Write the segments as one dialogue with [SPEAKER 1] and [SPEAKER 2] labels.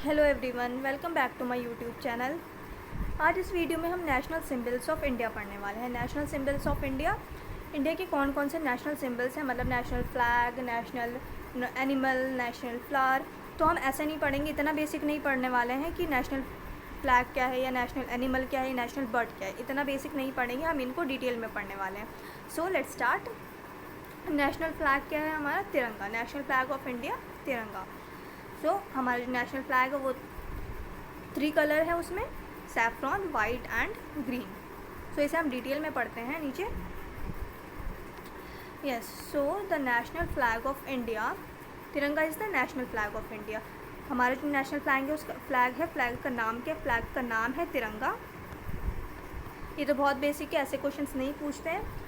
[SPEAKER 1] Hello everyone, welcome back to my YouTube channel. आज इस video में हम नेशनल सिंबल्स ऑफ इंडिया पढ़ने वाले हैं। National symbols of India, India के कौन कौन से नेशनल सिंबल्स हैं, मतलब national flag, national animal, national flower. तो हम ऐसे नहीं पढ़ेंगे, इतना बेसिक नहीं पढ़ने वाले हैं कि नेशनल फ्लैग क्या है या नेशनल एनिमल क्या है, नेशनल बर्ड क्या है। इतना बेसिक नहीं पढ़ेंगे, हम इनको डिटेल में पढ़ने वाले हैं। So let's start. National flag क्या है हमारा? तिरंगा। नेशनल फ्लैग ऑफ इंडिया तिरंगा। सो हमारा जो नेशनल फ्लैग है वो 3 कलर है, उसमें saffron, white and green. So इसे हम डिटेल में पढ़ते हैं नीचे। Yes, so the national flag of India, Tiranga is the national flag of India. हमारा जो नेशनल फ्लैग है उसका फ्लैग का नाम क्या है? फ्लैग का नाम है तिरंगा। ये तो बहुत बेसिक है, ऐसे क्वेश्चंस नहीं पूछते हैं।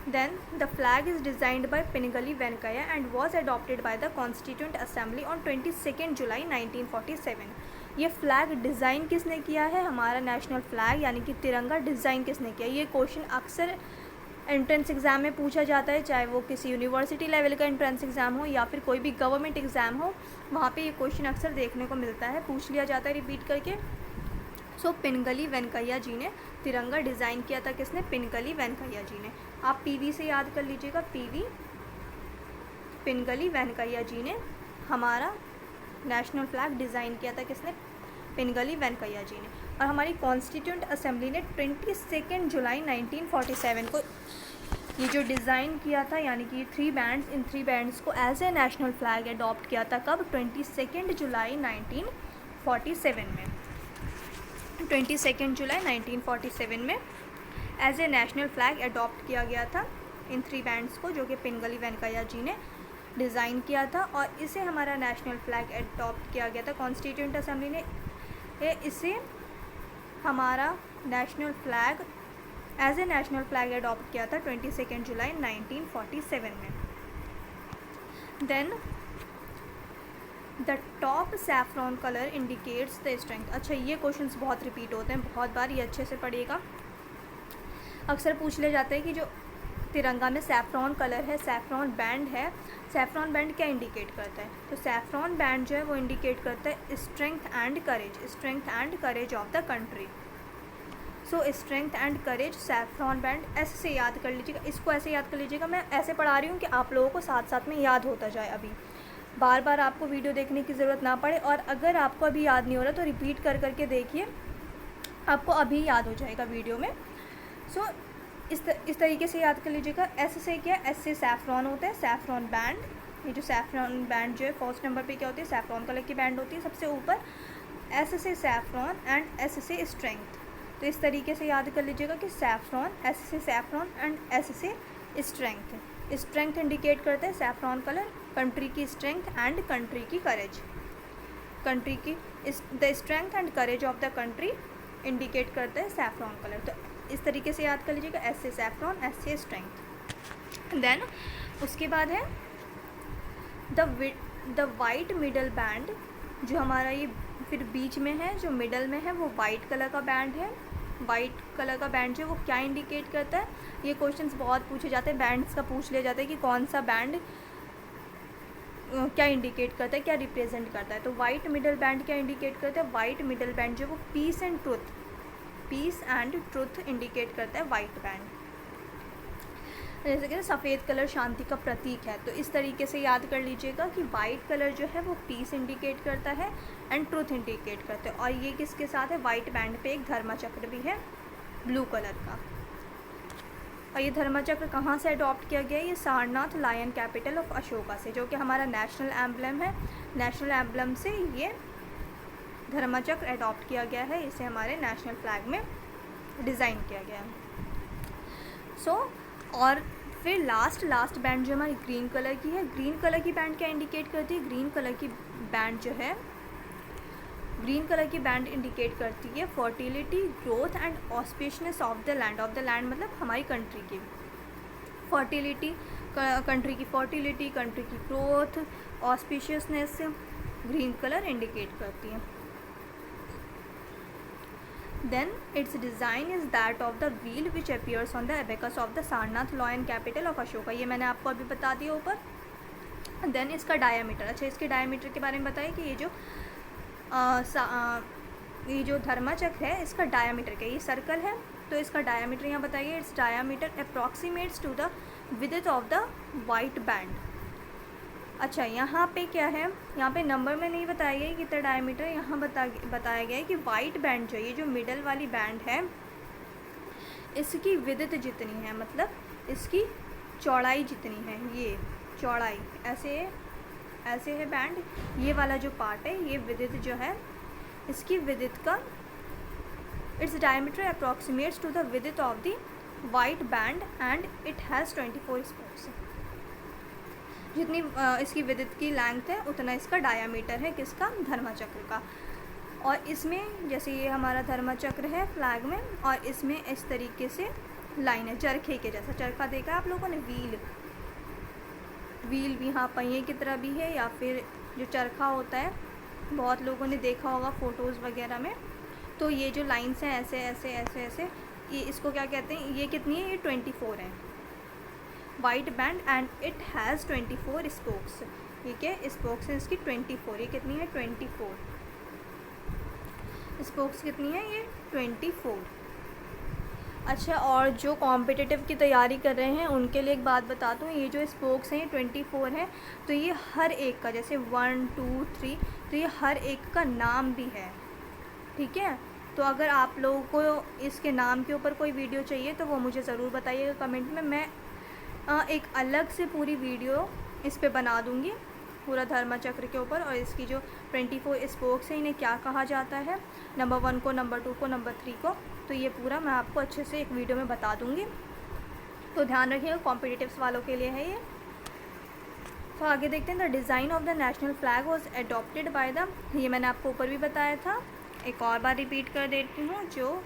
[SPEAKER 1] Then the flag is designed by Pingali Venkaiah and was adopted by the Constituent Assembly on 22 जुलाई 1947। ये फ्लैग डिज़ाइन किसने किया है? हमारा नेशनल फ्लैग यानी कि तिरंगा डिज़ाइन किसने किया? ये क्वेश्चन अक्सर एंट्रेंस एग्ज़ाम में पूछा जाता है, चाहे वो किसी यूनिवर्सिटी लेवल का एंट्रेंस एग्ज़ाम हो या फिर कोई भी गवर्नमेंट एग्ज़ाम हो, वहाँ पे ये क्वेश्चन अक्सर देखने को मिलता है, पूछ लिया जाता है रिपीट करके। सो पिनगली वेंकैया जी ने तिरंगा डिज़ाइन किया था। किसने? पिनगली वेंकैया जी ने। आप पीवी से याद कर लीजिएगा, पीवी, पिनगली वेंकैया जी ने हमारा नेशनल फ्लैग डिज़ाइन किया था। किसने? पिनगली वेंकैया जी ने। और हमारी कॉन्स्टिट्यूंट असेंबली ने 22 जुलाई 1947 को ये जो डिज़ाइन किया था, यानी कि 3 बैंड्स, इन 3 बैंड्स को as a national flag adopt किया था। कब? 22 जुलाई 1947 में। 22 जुलाई 1947 में as a national flag adopt किया गया था इन 3 बैंड्स को, जो कि पिनगली वेंकैया जी ने डिज़ाइन किया था। और इसे हमारा नेशनल फ्लैग अडॉप्ट किया गया था कॉन्स्टिट्यूंट असेंबली ने। इसे हमारा national flag as a national flag adopt किया था 22 जुलाई 1947 में। Then the top saffron colour indicates the strength. अच्छा, ये क्वेश्चंस बहुत रिपीट होते हैं, बहुत बार, ये अच्छे से पढ़िएगा। अक्सर पूछ ले जाते हैं कि जो तिरंगा में सैफ्रॉन कलर है, सैफ्रॉन बैंड है, सैफ्रॉन बैंड क्या इंडिकेट करता है? तो सैफ्रॉन बैंड जो है वो इंडिकेट करता है strength and courage, strength and courage of the country. So strength and courage, saffron band, ऐसे से याद कर लीजिएगा, इसको ऐसे याद कर लीजिएगा। मैं ऐसे पढ़ा रही हूँ कि आप लोगों को साथ साथ में याद होता जाए, अभी बार बार आपको वीडियो देखने की ज़रूरत ना पड़े। और अगर आपको अभी याद नहीं हो रहा तो रिपीट कर करके देखिए, आपको अभी याद हो जाएगा वीडियो में। सो इस तरीके से याद कर लीजिएगा। एस से क्या? एस से सैफ्रॉन होता है, सैफ्रॉन बैंड। ये जो सैफ्रॉन बैंड जो है फर्स्ट नंबर पे क्या होती है? सैफ्रॉन कलर की बैंड होती है सबसे ऊपर। एस से सैफ्रॉन एंड एस से स्ट्रेंथ। तो इस तरीके से याद कर लीजिएगा कि सैफ्रॉन, एस से सैफ्रॉन एंड एस से स्ट्रेंथ। स्ट्रेंथ इंडिकेट करते हैं सैफ्रॉन कलर, कंट्री की स्ट्रेंथ एंड कंट्री की करेज। कंट्री की the strength and courage of the country indicate करते हैं सैफ्रॉन कलर। तो इस तरीके से याद कर लीजिएगा, एस से सैफ्रॉन, एस से स्ट्रेंथ। देन उसके बाद है द वाइट मिडल बैंड, जो हमारा ये फिर बीच में है, जो मिडल में है वो वाइट कलर का बैंड है। वाइट कलर का बैंड जो है वो क्या इंडिकेट करता है? ये क्वेश्चंस बहुत पूछे जाते हैं, बैंड्स का पूछ लिया जाता है कि कौन सा बैंड क्या इंडिकेट करता है, क्या रिप्रेजेंट करता है। तो वाइट मिडल बैंड क्या इंडिकेट करता है? वाइट मिडल बैंड जो वो peace and truth, peace and truth indicate करता है वाइट बैंड। जैसे कि सफ़ेद कलर शांति का प्रतीक है, तो इस तरीके से याद कर लीजिएगा कि वाइट कलर जो है वो पीस इंडिकेट करता है एंड ट्रुथ इंडिकेट करता है। और ये किसके साथ है? वाइट बैंड पे एक धर्मचक्र भी है ब्लू कलर का। और ये धर्मचक्र कहाँ से अडॉप्ट किया गया है? ये Sarnath lion capital of Ashoka से, जो कि हमारा नेशनल एम्बलम है। नेशनल एम्बलम से ये धर्मचक्र अडॉप्ट किया गया है, इसे हमारे नेशनल फ्लैग में डिज़ाइन किया गया है। और फिर लास्ट बैंड जो हमारी ग्रीन कलर की है, ग्रीन कलर की बैंड क्या इंडिकेट करती है? ग्रीन कलर की बैंड जो है, ग्रीन कलर की बैंड इंडिकेट करती है fertility, growth and auspiciousness of the land. Of the land मतलब हमारी कंट्री की फर्टिलिटी, कंट्री की फर्टिलिटी, कंट्री की growth, auspiciousness green colour indicate करती है। Then its design is that of the wheel which appears on the abacus of the Sarnath Lion capital of Ashoka। ये मैंने आपको अभी बता दिया ऊपर। देन इसका डायामीटर, अच्छा इसके डायामीटर के बारे में बताइए कि ये जो ये जो धर्मचक्र है इसका डायामीटर क्या है, ये सर्कल है तो इसका डायामीटर यहाँ बताइए, its diameter approximates to the width of the white band. अच्छा यहाँ पे क्या है, यहाँ पे नंबर में नहीं बताया गया कितना डायमीटर, यहाँ बताया गया है कि वाइट बैंड जो ये जो मिडल वाली बैंड है इसकी विड्थ जितनी है, मतलब इसकी चौड़ाई जितनी है, ये चौड़ाई ऐसे है बैंड, ये वाला जो पार्ट है ये विड्थ जो है इसकी विड्थ का its diameter approximates to the width of the white band and it has 24 spokes. जितनी इसकी विड्थ की लेंथ है उतना इसका डायामीटर है किसका, धर्मचक्र का। और इसमें जैसे ये हमारा धर्मचक्र है फ्लैग में, और इसमें इस तरीके से लाइन है चरखे के जैसा, चरखा देखा है आप लोगों ने, व्हील भी हाँ पहिए की तरह भी है, या फिर जो चरखा होता है बहुत लोगों ने देखा होगा फ़ोटोज़ वगैरह में। तो ये जो लाइन्स हैं ऐसे ऐसे ऐसे ऐसे, ये इसको क्या कहते हैं, ये कितनी है, ये 24 है white band and it has 24 spokes. ठीक है, स्पोक्स है इसकी 24, ये कितनी है 24 स्पोक्स कितनी है, ये 24। अच्छा, और जो कॉम्पिटिटिव की तैयारी कर रहे हैं उनके लिए एक बात बता दूँ, ये जो स्पोक्स हैं ये 24 हैं, तो ये हर एक का जैसे 1 2 3, तो ये हर एक का नाम भी है। ठीक है, तो अगर आप लोगों को इसके नाम के ऊपर कोई वीडियो चाहिए तो वो मुझे ज़रूर बताइएगा कमेंट में, मैं एक अलग से पूरी वीडियो इस पे बना दूँगी पूरा धर्मचक्र के ऊपर, और इसकी जो 24 स्पोक्स हैं इन्हें क्या कहा जाता है, नंबर 1 को, नंबर 2 को, नंबर 3 को, तो ये पूरा मैं आपको अच्छे से एक वीडियो में बता दूँगी। तो ध्यान रखिएगा, कॉम्पिटिटिव्स वालों के लिए है ये। तो आगे देखते हैं, the design of the national flag was adopted by the, ये मैंने आपको ऊपर भी बताया था, एक और बार रिपीट कर देती हूँ, जो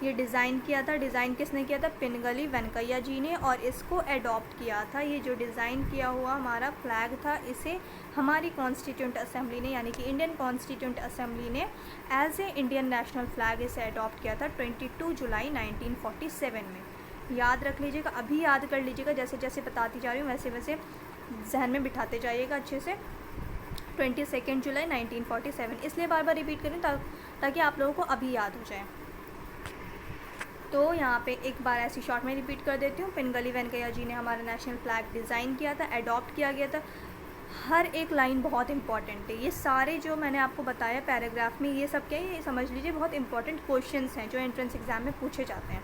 [SPEAKER 1] ये डिज़ाइन किया था, डिज़ाइन किसने किया था, पिनगली वेंकैया जी ने, और इसको एडॉप्ट किया था। ये जो डिज़ाइन किया हुआ हमारा फ्लैग था इसे हमारी कॉन्स्टिट्यूंट असेंबली ने, यानी कि इंडियन कॉन्स्टिट्यूंट असेंबली ने as a Indian national flag इसे अडॉप्ट किया था 22 जुलाई 1947 में। याद रख लीजिएगा, अभी याद कर लीजिएगा, जैसे जैसे बताती जा रही हूँ वैसे वैसे जहन में बिठाते जाइएगा अच्छे से। 22 जुलाई 1947 इसलिए बार बार रिपीट करें ताकि आप लोगों को अभी याद हो जाए। तो यहाँ पे एक बार ऐसी शॉर्ट में रिपीट कर देती हूँ, पिनगली वेंकैया जी ने हमारा नेशनल फ्लैग डिज़ाइन किया था, अडॉप्ट किया गया था। हर एक लाइन बहुत इंपॉर्टेंट है, ये सारे जो मैंने आपको बताया पैराग्राफ में, ये सब क्या है, ये समझ लीजिए बहुत इंपॉर्टेंट क्वेश्चंस हैं जो एंट्रेंस एग्जाम में पूछे जाते हैं।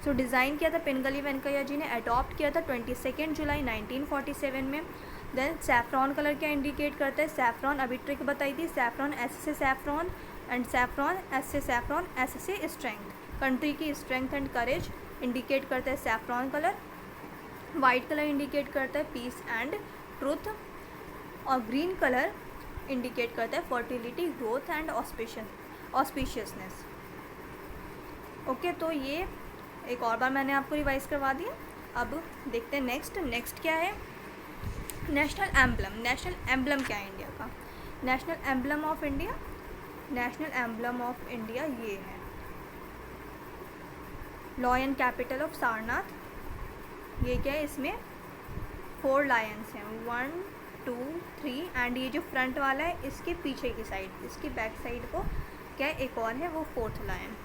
[SPEAKER 1] सो डिज़ाइन किया था पिनगली वेंकैया जी ने, अडॉप्ट किया था 22 जुलाई 1947 में। देन सैफ्रॉन कलर क्या इंडिकेट करता है, सैफ्रॉन अभी ट्रिक बताई थी, सैफ्रॉन एस से सैफ्रॉन एंड सैफ्रॉन एस से सैफ्रॉन, एस से स्ट्रेंथ, कंट्री की स्ट्रेंथ एंड करेज इंडिकेट करता है saffron colour. White colour indicate करता है पीस एंड ट्रुथ, और ग्रीन कलर इंडिकेट करता है fertility, growth and auspiciousness. Okay, तो ये एक और बार मैंने आपको रिवाइज करवा दिया। अब देखते हैं नेक्स्ट क्या है, नेशनल एम्बलम। नेशनल एम्बलम क्या है इंडिया का, national emblem of India, national emblem of India ये है लॉयन कैपिटल ऑफ सारनाथ। ये क्या है, इसमें 4 लायंस हैं, 1 2 3, एंड ये जो फ्रंट वाला है इसके पीछे की साइड, इसकी बैक साइड को क्या है, एक और है वो 4th लायन।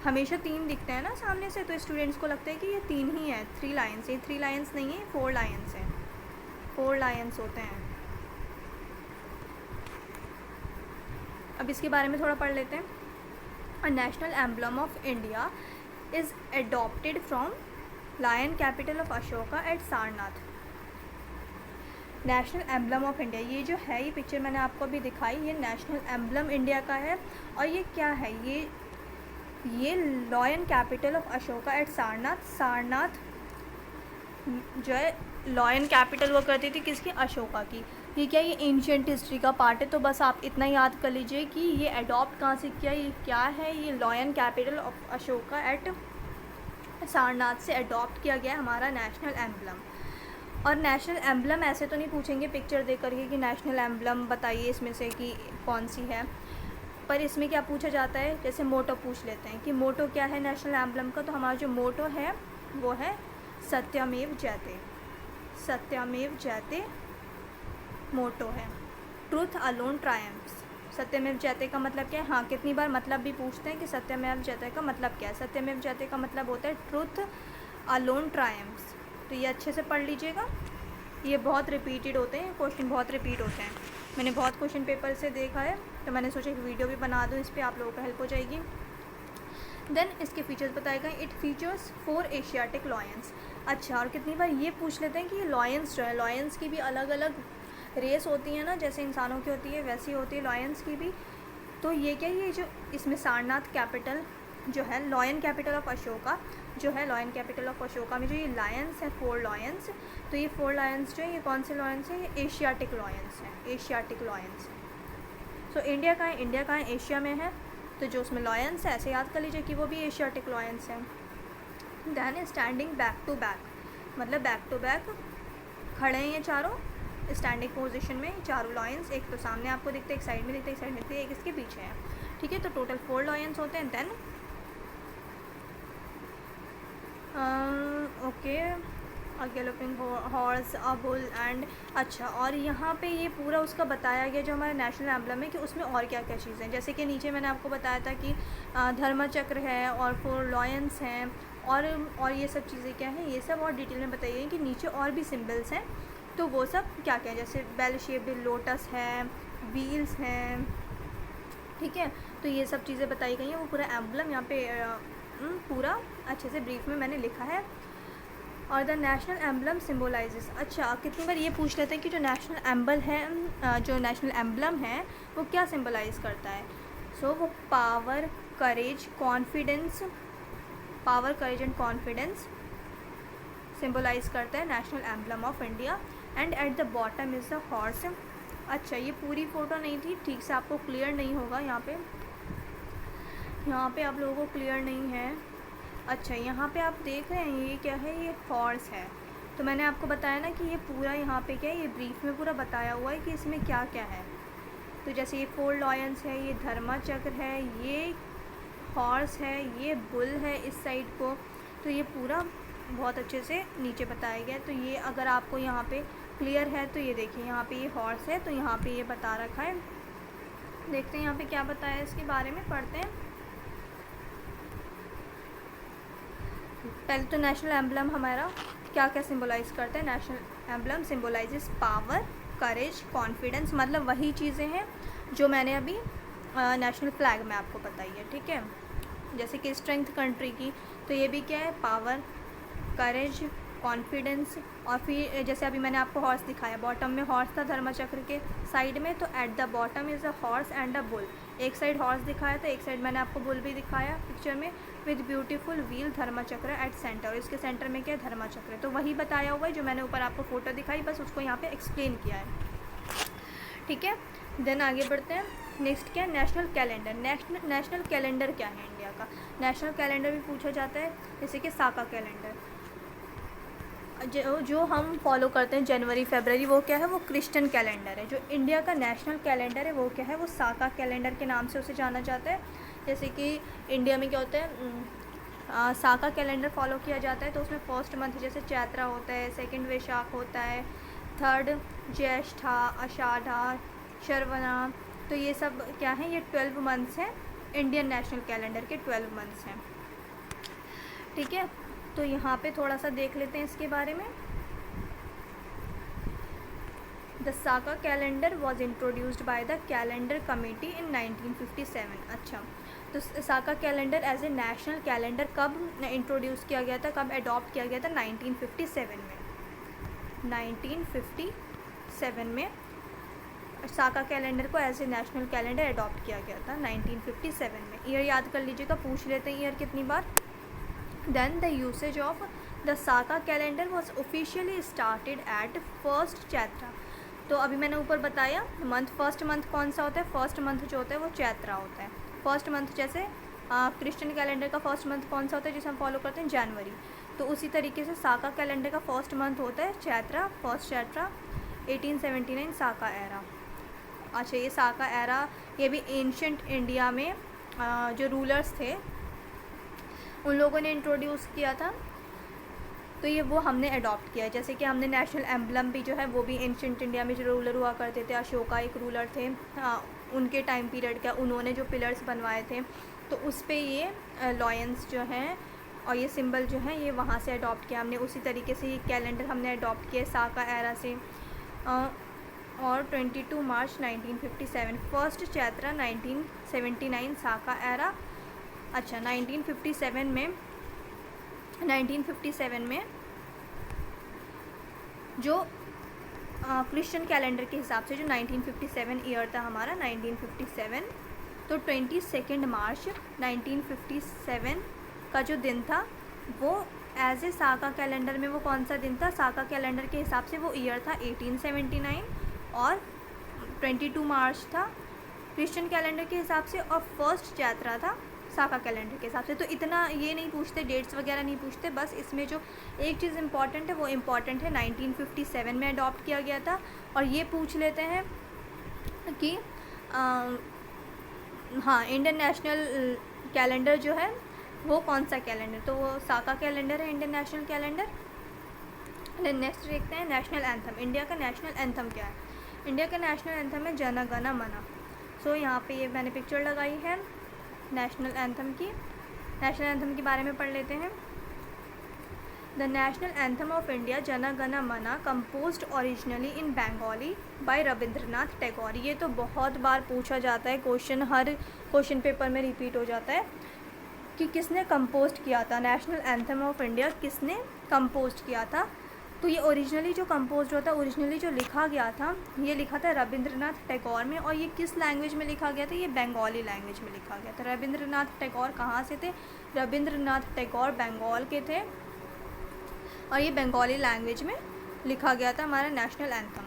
[SPEAKER 1] हमेशा 3 दिखते हैं ना सामने से, तो स्टूडेंट्स को लगता है कि ये 3 ही है, 3 लायंस। ये 3 लायंस नहीं है, 4 लायंस हैं, 4 लायंस होते हैं। अब इसके बारे में थोड़ा पढ़ लेते हैं। A national emblem of India is adopted from lion capital of Ashoka at Sarnath। National emblem of India, ये जो है, ये पिक्चर मैंने आपको अभी दिखाई, ये नेशनल एम्बलम इंडिया का है। और ये क्या है, ये lion capital of Ashoka at Sarnath. Sarnath जो है लॉयन कैपिटल वो करती थी किसकी, अशोका की। ये क्या, ये एंशियंट हिस्ट्री का पार्ट है, तो बस आप इतना याद कर लीजिए कि ये अडॉप्ट कहाँ से किया, ये क्या है, ये lion capital of Ashoka at Sarnath से अडॉप्ट किया गया हमारा नेशनल एम्बलम। और नेशनल एम्बलम ऐसे तो नहीं पूछेंगे पिक्चर देख करके कि नेशनल एम्बलम बताइए इसमें से कि कौन सी है, पर इसमें क्या पूछा जाता है, जैसे मोटो पूछ लेते हैं कि मोटो क्या है नेशनल एम्बलम का, तो हमारा जो मोटो है वो है सत्यमेव जयते, सत्यमेव जयते मोटो है। ट्रूथ अलोन ट्रायम्फ्स, सत्यमेव जयते का मतलब क्या है? हाँ, कितनी बार मतलब भी पूछते हैं कि सत्यमेव जयते का मतलब क्या है। सत्यमेव जयते का मतलब होता है ट्रुथ अलोन ट्रायम्फ्स। तो ये अच्छे से पढ़ लीजिएगा, ये बहुत रिपीटेड होते हैं, क्वेश्चन बहुत रिपीट होते हैं। मैंने बहुत क्वेश्चन पेपर से देखा है, तो मैंने सोचा एक वीडियो भी बना दूँ, इस पर आप लोगों को हेल्प हो जाएगी। देन इसके फीचर्स बताए गए, इट फीचर्स 4 एशियाटिक लॉयंस। अच्छा, और कितनी बार ये पूछ लेते हैं कि लॉयंस जो है, लॉयंस की भी अलग अलग रेस होती है ना, जैसे इंसानों की होती है वैसी होती है लॉयंस की भी। तो ये क्या, ये जो इसमें सारनाथ कैपिटल जो है, लॉयन कैपिटल ऑफ अशोका जो है, लॉयन कैपिटल ऑफ अशोका में जो ये लायंस हैं 4 लॉयंस, तो ये 4 लायंस जो है ये कौन से लॉयंस हैं? ये एशियाटिक लॉयंस हैं, एशियाटिक लॉयंस हैं। सो इंडिया कहाँ है? इंडिया कहाँ है? एशिया में है, तो जो उसमें लॉयंस है ऐसे याद कर लीजिए कि वो भी एशियाटिक लॉयंस हैं। Then standing back to back, मतलब बैक टू बैक खड़े हैं ये चारों स्टैंडिंग पोजीशन में, चारों लॉयंस। एक तो सामने आपको दिखते हैं, एक साइड में दिखते हैं, एक साइड में दिखते हैं, एक इसके पीछे है, ठीक है। तो टोटल 4 लॉयंस होते हैं। Then okay, a galloping horse, a bull and. अच्छा, और यहाँ पे ये पूरा उसका बताया गया जो हमारा नेशनल एम्बलम है कि उसमें और क्या क्या चीज़ें हैं। जैसे कि नीचे मैंने आपको बताया था कि धर्म चक्र है और 4 लॉयंस हैं, और ये सब चीज़ें क्या हैं, ये सब और डिटेल में बताइए कि नीचे और भी सिम्बल्स हैं, तो वो सब क्या क्या है। जैसे बेल शेप्ड लोटस है, व्हील्स हैं, ठीक है। तो ये सब चीज़ें बताई गई हैं, वो पूरा एम्बलम यहाँ पे पूरा अच्छे से ब्रीफ में मैंने लिखा है। और द नेशनल एम्बलम सिम्बोलाइजेस। अच्छा, कितनी बार ये पूछ लेते हैं कि जो नेशनल एम्बल है, जो नेशनल एम्बलम है वो क्या सिम्बलाइज़ करता है। सो वो power, courage, confidence, power, courage and confidence symbolise करता है national emblem of India. And at the bottom is the horse. अच्छा, ये पूरी फ़ोटो नहीं थी, ठीक से आपको क्लियर नहीं होगा यहाँ पे आप लोगों को क्लियर नहीं है। अच्छा, यहाँ पे आप देख रहे हैं ये क्या है, ये हॉर्स है। तो मैंने आपको बताया ना कि ये पूरा यहाँ पे क्या है, ये ब्रीफ में पूरा बताया हुआ है कि इसमें क्या क्या है। तो जैसे ये 4 लॉयंस है, ये धर्मा चक्र है, ये हॉर्स है, ये बुल है इस साइड को। तो ये पूरा बहुत अच्छे से नीचे बताया गया। तो ये अगर आपको यहाँ पे क्लियर है तो ये देखिए, यहाँ पे ये हॉर्स है, तो यहाँ पे ये बता रखा है। देखते हैं यहाँ पे क्या बताया है इसके बारे में, पढ़ते हैं। पहले तो नेशनल एम्बलम हमारा क्या क्या सिंबलाइज करता है। नेशनल एम्बलम सिंबलाइजेस पावर, करेज, कॉन्फिडेंस, मतलब वही चीज़ें हैं जो मैंने अभी नेशनल फ्लैग में आपको बताई है, ठीक है। जैसे कि स्ट्रेंथ कंट्री की, तो ये भी क्या है, पावर, करेज, कॉन्फिडेंस। और फिर जैसे अभी मैंने आपको हॉर्स दिखाया, बॉटम में हॉर्स था धर्मचक्र के साइड में, तो at the bottom is a horse and a bull. एक साइड हॉर्स दिखाया था, एक साइड मैंने आपको बुल भी दिखाया पिक्चर में, with beautiful wheel Dharmachakra at centre. और इसके सेंटर में क्या है, धर्मचक्र। तो वही बताया हुआ है जो मैंने ऊपर आपको फ़ोटो दिखाई, बस उसको यहाँ पे एक्सप्लेन किया है, ठीक है। देन आगे बढ़ते हैं। नेक्स्ट क्या है, नेशनल कैलेंडर। नेशनल कैलेंडर क्या है इंडिया का? नेशनल कैलेंडर भी पूछा जाता है, जैसे कि साका कैलेंडर जो हम फॉलो करते हैं जनवरी फरवरी, वो क्या है, वो क्रिश्चियन कैलेंडर है। जो इंडिया का नेशनल कैलेंडर है वो क्या है, वो साका कैलेंडर के नाम से उसे जाना जाता है। जैसे कि इंडिया में क्या होता है, साका कैलेंडर फॉलो किया जाता है, तो उसमें फर्स्ट मंथ जैसे चैत्रा होता है, सेकंड वैशाख होता है, थर्ड ज्येष्ठा, आषाढ़ा, श्रवणा। तो ये सब क्या है, ये 12 मंथ्स हैं, इंडियन नेशनल कैलेंडर के 12 मंथ्स हैं, ठीक है। तो यहाँ पे थोड़ा सा देख लेते हैं इसके बारे में। The Saka calendar was introduced by the calendar committee in 1957। अच्छा, तो Saka calendar as a national calendar कब इंट्रोड्यूस किया गया था, कब अडॉप्ट किया गया था? 1957 में। 1957 में साका कैलेंडर को as a national calendar adopt किया गया था 1957 में। ईयर याद कर लीजिएगा, पूछ लेते हैं ईयर कितनी बार। Then the usage of the Saka calendar was officially started at first Chaitra. तो अभी मैंने ऊपर बताया मंथ, फर्स्ट मंथ कौन सा होता है, फर्स्ट मंथ जो होता है वो चैत्रा होता है। फर्स्ट मंथ जैसे क्रिश्चियन कैलेंडर का फर्स्ट मंथ कौन सा होता है, जिसे हम फॉलो करते हैं, जनवरी। तो उसी तरीके से साका कैलेंडर का फर्स्ट मंथ होता है चैत्रा, फर्स्ट चैत्रा। 1879 साका एरा। अच्छा, ये साका एरा ये भी एंशंट इंडिया में जो रूलर्स थे उन लोगों ने इंट्रोड्यूस किया था, तो ये वो हमने अडॉप्ट किया है। जैसे कि हमने नेशनल एम्बलम भी जो है वो भी एंशंट इंडिया में जो रूलर हुआ करते थे, अशोका एक रूलर थे, उनके टाइम पीरियड का, उन्होंने जो पिलर्स बनवाए थे, तो उस पे ये लॉयंस जो हैं और ये सिंबल जो है ये वहाँ से अडॉप्ट किया हमने। उसी तरीके से ये कैलेंडर हमने अडॉप्ट किया साका एरा से। और 22 मार्च 1957 फर्स्ट चैत्रा 1979 साका एरा। अच्छा 1957 में जो क्रिश्चियन कैलेंडर के हिसाब से जो 1957 ईयर था हमारा 1957, तो 22 मार्च 1957 का जो दिन था वो एज ए साका कैलेंडर में वो कौन सा दिन था, साका कैलेंडर के हिसाब से वो ईयर था 1879 और 22 मार्च था क्रिश्चियन कैलेंडर के हिसाब से, और फर्स्ट यात्रा था साका कैलेंडर के हिसाब से। तो इतना ये नहीं पूछते, डेट्स वगैरह नहीं पूछते, बस इसमें जो एक चीज़ इम्पॉर्टेंट है वो इम्पॉर्टेंट है 1957 में अडॉप्ट किया गया था। और ये पूछ लेते हैं कि हाँ इंडियन नेशनल कैलेंडर जो है वो कौन सा कैलेंडर, तो वो साका कैलेंडर है इंडियन नेशनल कैलेंडर। नेक्स्ट देखते हैं नेशनल एंथम। इंडिया का नेशनल एंथम क्या है? इंडिया का नेशनल एंथम है जन गण मन। सो यहाँ पे ये मैंने पिक्चर लगाई है नेशनल एंथम की। नेशनल एंथम के बारे में पढ़ लेते हैं। The national anthem of India Jana Gana मन कंपोज्ड ओरिजिनली इन बंगाली बाय रविंद्रनाथ टैगोर। ये तो बहुत बार पूछा जाता है क्वेश्चन, हर क्वेश्चन पेपर में रिपीट हो जाता है कि किसने कंपोस्ट किया था, नेशनल एंथम ऑफ इंडिया किसने कंपोस्ट किया था। तो ये ओरिजिनली जो कंपोज होता है, ओरिजिनली जो लिखा गया था, ये लिखा था रविंद्रनाथ टैगोर में। और ये किस लैंग्वेज में लिखा गया था? ये बंगाली लैंग्वेज में लिखा गया था। रविंद्रनाथ टैगोर कहाँ से थे? रविंद्रनाथ टैगोर बंगाल के थे और ये बंगाली लैंग्वेज में लिखा गया था हमारा नेशनल एंथम।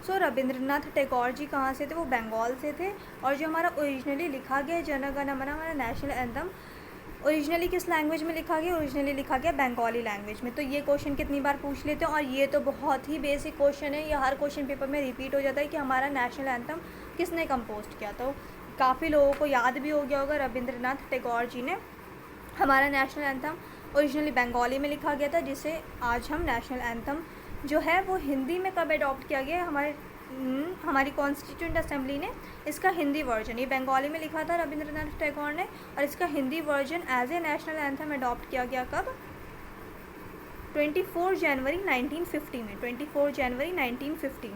[SPEAKER 1] सो रविंद्रनाथ टैगोर जी कहाँ से थे? वो बंगाल से थे। और जो हमारा ओरिजिनली लिखा गया जन गण मन हमारा नेशनल एंथम, ओरिजिनली किस लैंग्वेज में लिखा गया? ओरिजिनली लिखा गया बंगाली लैंग्वेज में। तो ये क्वेश्चन कितनी बार पूछ लेते हैं, और ये तो बहुत ही बेसिक क्वेश्चन है, ये हर क्वेश्चन पेपर में रिपीट हो जाता है कि हमारा नेशनल एंथम किसने कंपोस्ट किया। तो काफ़ी लोगों को याद भी हो गया होगा, रविंद्रनाथ टैगोर जी ने हमारा नेशनल एंथम ओरिजिनली बंगाली में लिखा गया था, जिसे आज हम नेशनल एंथम जो है वो हिंदी में कब अडॉप्ट किया गया? हमारी कॉन्स्टिट्यूंट असेंबली ने इसका हिंदी वर्जन, ये बंगाली में लिखा था रविंद्रनाथ टैगोर ने, और इसका Hindi version as a national anthem adopt किया गया कब? 24 जनवरी 1950 में। 24 जनवरी 1950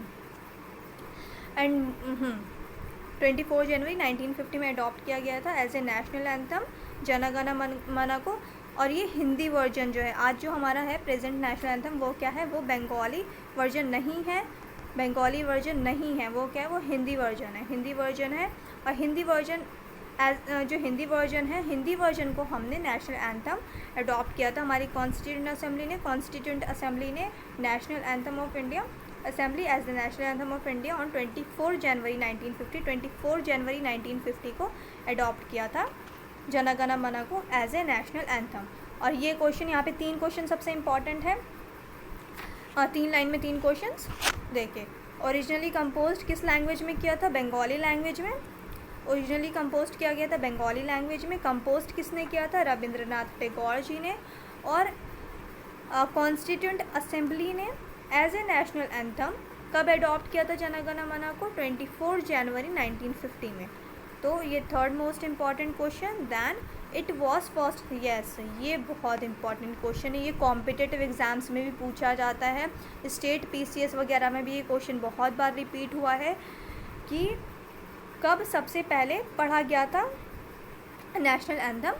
[SPEAKER 1] एंड 24 जनवरी 1950 में अडॉप्ट किया गया था as a national anthem Jana Gana मन को। और ये हिंदी वर्जन जो है आज जो हमारा है प्रेजेंट नेशनल एंथम, वो क्या है? वो बंगाली वर्जन नहीं है, बंगाली वर्जन नहीं है, वो क्या है? वो हिंदी वर्जन है, हिंदी वर्जन है। और हिंदी वर्जन जो हिंदी वर्जन है, हिंदी वर्जन को हमने नेशनल एंथम अडॉप्ट किया था हमारी कॉन्स्टिट्यूंट असेंबली ने। कॉन्स्टिट्यूंट असेंबली ने national anthem of India assembly as the national anthem of India on 24 जनवरी 1950। 24 जनवरी 1950 को अडॉप्ट किया था जन गण मन को एज ए नेशनल एंथम। और ये क्वेश्चन यहाँ पे 3 क्वेश्चन सबसे इम्पॉर्टेंट है, 3 लाइन में 3 क्वेश्चंस देखिए। ओरिजिनली कंपोज्ड किस लैंग्वेज में किया था? बंगाली लैंग्वेज में। ओरिजिनली कंपोज्ड किया गया था बंगाली लैंग्वेज में। कंपोज्ड किसने किया था? रविंद्रनाथ टैगोर जी ने। और कॉन्स्टिट्यूंट असेंबली ने एज ए नेशनल एंथम कब अडॉप्ट किया था जन गण मन को? 24 जनवरी 1950 में। तो ये third most important question. Then it was first, yes ये बहुत इंपॉर्टेंट क्वेश्चन है, ये कॉम्पिटिटिव एग्ज़ाम्स में भी पूछा जाता है, स्टेट PCS वगैरह में भी ये क्वेश्चन बहुत बार रिपीट हुआ है कि कब सबसे पहले पढ़ा गया था नेशनल एंथम।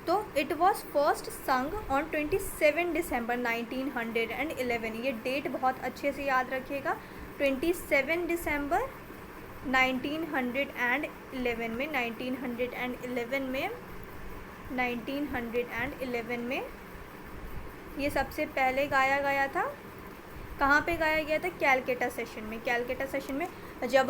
[SPEAKER 1] तो इट वॉज फर्स्ट संग ऑन 27 दिसंबर 1911। ये डेट बहुत अच्छे से याद रखिएगा, 27 दिसंबर 1911 में 1911 में ये सबसे पहले गाया गया था। कहाँ पे गाया गया था? कैलकाटा सेशन में। कैलकाटा सेशन में जब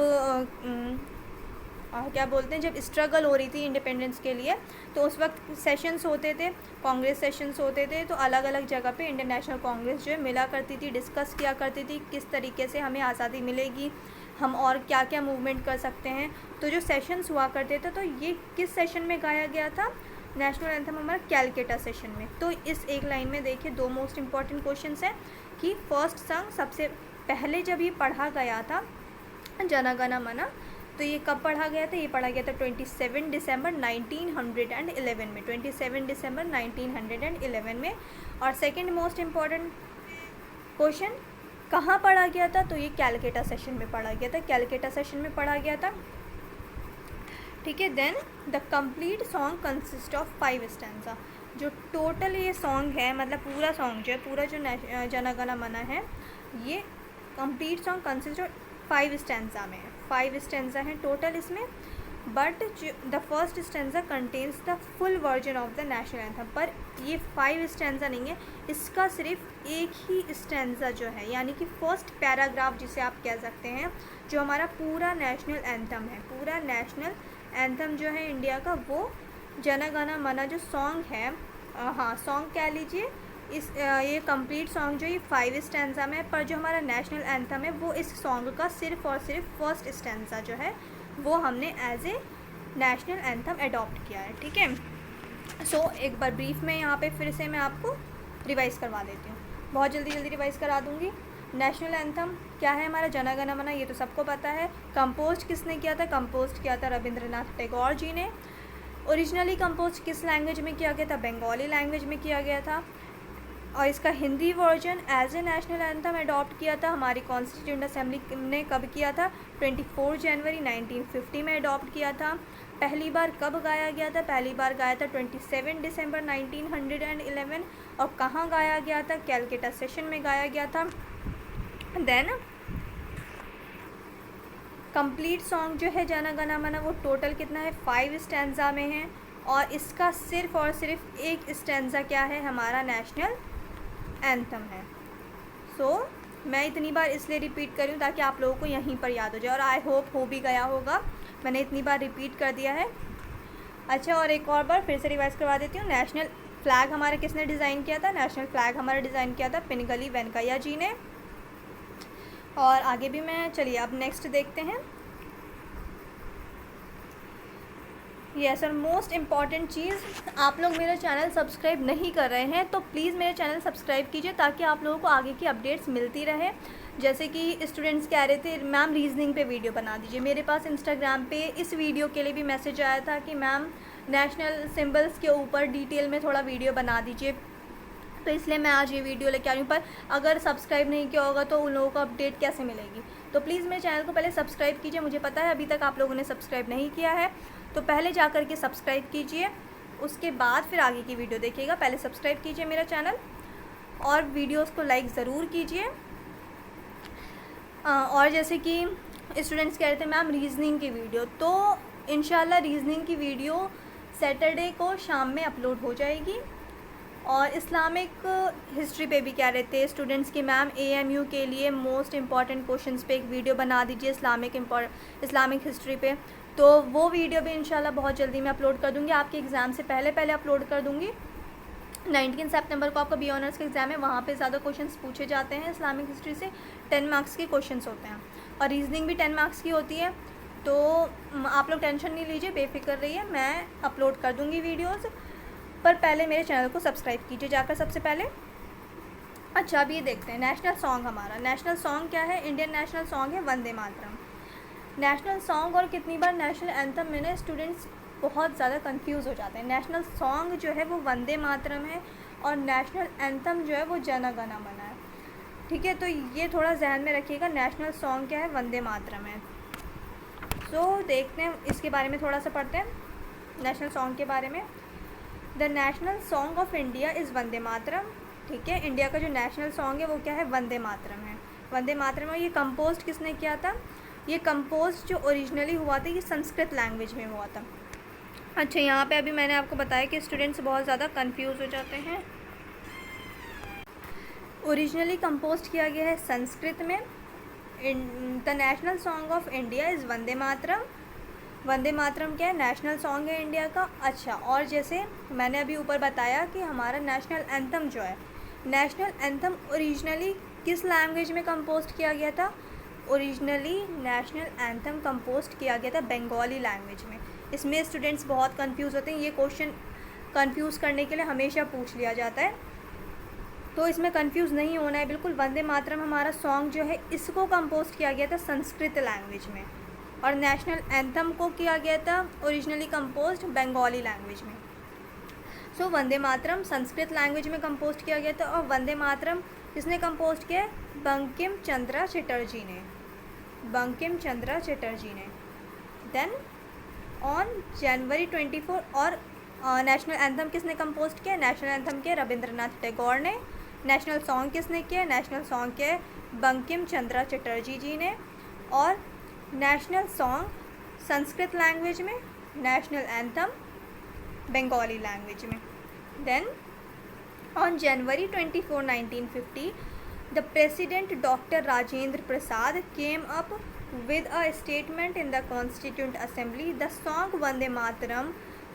[SPEAKER 1] क्या बोलते हैं, जब स्ट्रगल हो रही थी इंडिपेंडेंस के लिए, तो उस वक्त सेशंस होते थे, कांग्रेस सेशंस होते थे। तो अलग अलग जगह पे इंडियन नेशनल कांग्रेस जो है मिला करती थी, डिस्कस किया करती थी किस तरीके से हमें आज़ादी मिलेगी, हम और क्या क्या मूवमेंट कर सकते हैं। तो जो सेशंस हुआ करते थे, तो ये किस सेशन में गाया गया था? नेशनल एंथम हमारा कैलकाटा सेशन में। तो इस एक लाइन में देखिए 2 मोस्ट इम्पॉर्टेंट क्वेश्चंस हैं कि फर्स्ट संग सबसे पहले जब ये पढ़ा गया था जन गण मन तो ये कब पढ़ा गया था? ये पढ़ा गया था 27 दिसंबर 1911 में, 27 दिसंबर 1911 में। और सेकंड मोस्ट इम्पॉर्टेंट क्वेश्चन कहाँ पढ़ा गया था? तो ये कैलकाटा सेशन में पढ़ा गया था, कैलकाटा सेशन में पढ़ा गया था। ठीक है। Then the complete song consist of 5 stanza. जो टोटल ये सॉन्ग है, मतलब पूरा सॉन्ग जो है, पूरा जो जन गण मन है, ये complete song consist of 5 stanza में है। 5 स्टैंजा हैं टोटल इसमें, but the first stanza contains the full version of the national anthem. पर ये 5 स्टैंजा नहीं है, इसका सिर्फ एक ही स्टैंजा जो है, यानी कि फर्स्ट पैराग्राफ जिसे आप कह सकते हैं, जो हमारा पूरा नेशनल एंथम है, पूरा नेशनल एंथम जो है इंडिया का, वो जन गण मन जो सॉन्ग है, हाँ सॉन्ग कह लीजिए, इस ये कंप्लीट सॉन्ग जो ये 5 स्टैंजा में है, पर जो हमारा नेशनल एंथम है वो इस सॉन्ग का सिर्फ और सिर्फ फर्स्ट स्टैंजा जो है वो हमने as a national anthem adopt किया है। ठीक है। सो एक बार ब्रीफ में यहाँ पे फिर से मैं आपको रिवाइज़ करवा देती हूँ, बहुत जल्दी रिवाइज़ करा दूँगी। नेशनल एंथम क्या है हमारा? जन गण मन, ये तो सबको पता है। कंपोज किसने किया था? कंपोज किया था रविंद्रनाथ टैगोर जी ने। ओरिजिनली कंपोज किस लैंग्वेज में किया गया था? बंगाली लैंग्वेज में किया गया था। और इसका Hindi version as a national anthem adopt किया था हमारी कॉन्स्टिट्यूंट असेंबली ने कब किया था? 24 जनवरी 1950 में अडॉप्ट किया था। पहली बार कब गाया गया था? पहली बार गाया था 27 दिसंबर 1911। और कहाँ गाया गया था? कैलकाटा सेशन में गाया गया था। देन कंप्लीट सॉन्ग जो है जन गण मन वो टोटल कितना है? 5 स्टैंजा में है, और इसका सिर्फ और सिर्फ एक स्टैंजा क्या है? हमारा नेशनल एंथम है। सो मैं इतनी बार इसलिए रिपीट कर रही हूँ ताकि आप लोगों को यहीं पर याद हो जाए, और आई होप हो भी गया होगा, मैंने इतनी बार रिपीट कर दिया है। अच्छा, और एक और बार फिर से रिवाइज करवा देती हूँ। नेशनल फ्लैग हमारा किसने डिज़ाइन किया था? नेशनल फ्लैग हमारा डिज़ाइन किया था पिंगली वेंकैया जी ने। और आगे भी मैं, चलिए अब नेक्स्ट देखते हैं। यस, और मोस्ट इम्पॉर्टेंट चीज़, आप लोग मेरा चैनल सब्सक्राइब नहीं कर रहे हैं तो प्लीज़ मेरे चैनल सब्सक्राइब कीजिए ताकि आप लोगों को आगे की अपडेट्स मिलती रहे। जैसे कि स्टूडेंट्स कह रहे थे मैम रीजनिंग पे वीडियो बना दीजिए, मेरे पास इंस्टाग्राम पे इस वीडियो के लिए भी मैसेज आया था कि मैम नेशनल सिंबल्स के ऊपर डिटेल में थोड़ा वीडियो बना दीजिए, तो इसलिए मैं आज ये वीडियो लेके आ रही हूँ। पर अगर सब्सक्राइब नहीं किया होगा तो उन लोगों को अपडेट कैसे मिलेगी? तो प्लीज़ मेरे चैनल को पहले सब्सक्राइब कीजिए। मुझे पता है अभी तक आप लोगों ने सब्सक्राइब नहीं किया है, तो पहले जा कर के सब्सक्राइब कीजिए, उसके बाद फिर आगे की वीडियो देखिएगा। पहले सब्सक्राइब कीजिए मेरा चैनल, और वीडियोस को लाइक ज़रूर कीजिए। और जैसे कि स्टूडेंट्स कह रहे थे मैम रीजनिंग की वीडियो, तो इंशाल्लाह रीजनिंग की वीडियो सैटरडे को शाम में अपलोड हो जाएगी। और इस्लामिक हिस्ट्री पे भी कह रहे थे स्टूडेंट्स की मैम AMU के लिए मोस्ट इम्पॉर्टेंट क्वेश्चंस पे एक वीडियो बना दीजिए इस्लामिक हिस्ट्री पे, तो वो वीडियो भी इंशाल्लाह बहुत जल्दी मैं अपलोड कर दूँगी। आपके एग्ज़ाम से पहले अपलोड कर दूँगी। 19 सितंबर को आपका BA ऑनर्स का एग्ज़ाम है, वहाँ पे ज़्यादा क्वेश्चंस पूछे जाते हैं इस्लामिक हिस्ट्री से, 10 मार्क्स के क्वेश्चंस होते हैं, और रीजनिंग भी 10 मार्क्स की होती है। तो आप लोग टेंशन नहीं लीजिए, बेफिक्र रहिए, मैं अपलोड कर दूँगी वीडियोज़, पर पहले मेरे चैनल को सब्सक्राइब कीजिए जाकर सबसे पहले। अच्छा, अब ये देखते हैं नेशनल सॉन्ग हमारा। नेशनल सॉन्ग क्या है? इंडियन नेशनल सॉन्ग है वंदे मातरम। नेशनल सॉन्ग और कितनी बार नेशनल एंथम में ना स्टूडेंट्स बहुत ज़्यादा कंफ्यूज हो जाते हैं। नेशनल सॉन्ग जो है वो वंदे मातरम है, और नेशनल एंथम जो है वो जन गण मन है। ठीक है, तो ये थोड़ा जहन में रखिएगा, नेशनल सॉन्ग क्या है? वंदे मातरम है। सो देखते हैं इसके बारे में, थोड़ा सा पढ़ते हैं नेशनल सॉन्ग के बारे में। The national song of India is Vande Mataram. ठीक है, इंडिया का जो नेशनल सॉन्ग है वो क्या है? वंदे मातरम है। वंदे मातरम है। ये कंपोज किसने किया था? ये कंपोज जो ओरिजिनली हुआ था ये संस्कृत लैंग्वेज में हुआ था। अच्छा, यहाँ पे अभी मैंने आपको बताया कि स्टूडेंट्स बहुत ज़्यादा कंफ्यूज हो जाते हैं। ओरिजिनली कंपोज किया गया है संस्कृत में। The national song of India is Vande Mataram. Vande Mataram क्या है? नेशनल सॉन्ग है इंडिया का। अच्छा, और जैसे मैंने अभी ऊपर बताया कि हमारा नेशनल एंथम जो है, नेशनल एंथम ओरिजिनली किस लैंग्वेज में कंपोज किया गया था? ओरिजिनली नेशनल एंथम कंपोज किया गया था बंगाली लैंग्वेज में। इसमें स्टूडेंट्स बहुत कंफ्यूज होते हैं, ये क्वेश्चन कंफ्यूज करने के लिए हमेशा पूछ लिया जाता है, तो इसमें कंफ्यूज नहीं होना है बिल्कुल। वंदे मातरम हमारा सॉन्ग जो है इसको कंपोज किया गया था संस्कृत लैंग्वेज में। और नेशनल एंथम को किया गया था ओरिजिनली कंपोज्ड बंगाली लैंग्वेज में। सो वंदे मातरम संस्कृत लैंग्वेज में कंपोज किया गया था, और वंदे मातरम किसने कंपोज किया? बंकिम चंद्र चटर्जी ने, बंकिम चंद्र चटर्जी ने। देन ऑन जनवरी 24 और नेशनल एंथम किसने कंपोज किया? नेशनल एंथम के रविंद्रनाथ टैगोर ने। नेशनल सॉन्ग किसने किया? नेशनल सॉन्ग के बंकिम चंद्र चटर्जी जी ने। और नेशनल सॉन्ग संस्कृत लैंग्वेज में, नेशनल एंथम बंगाली लैंग्वेज में। Then on January 24, 1950 the president doctor Rajendra Prasad came up with a statement in the Constituent Assembly, the song Vande Mataram,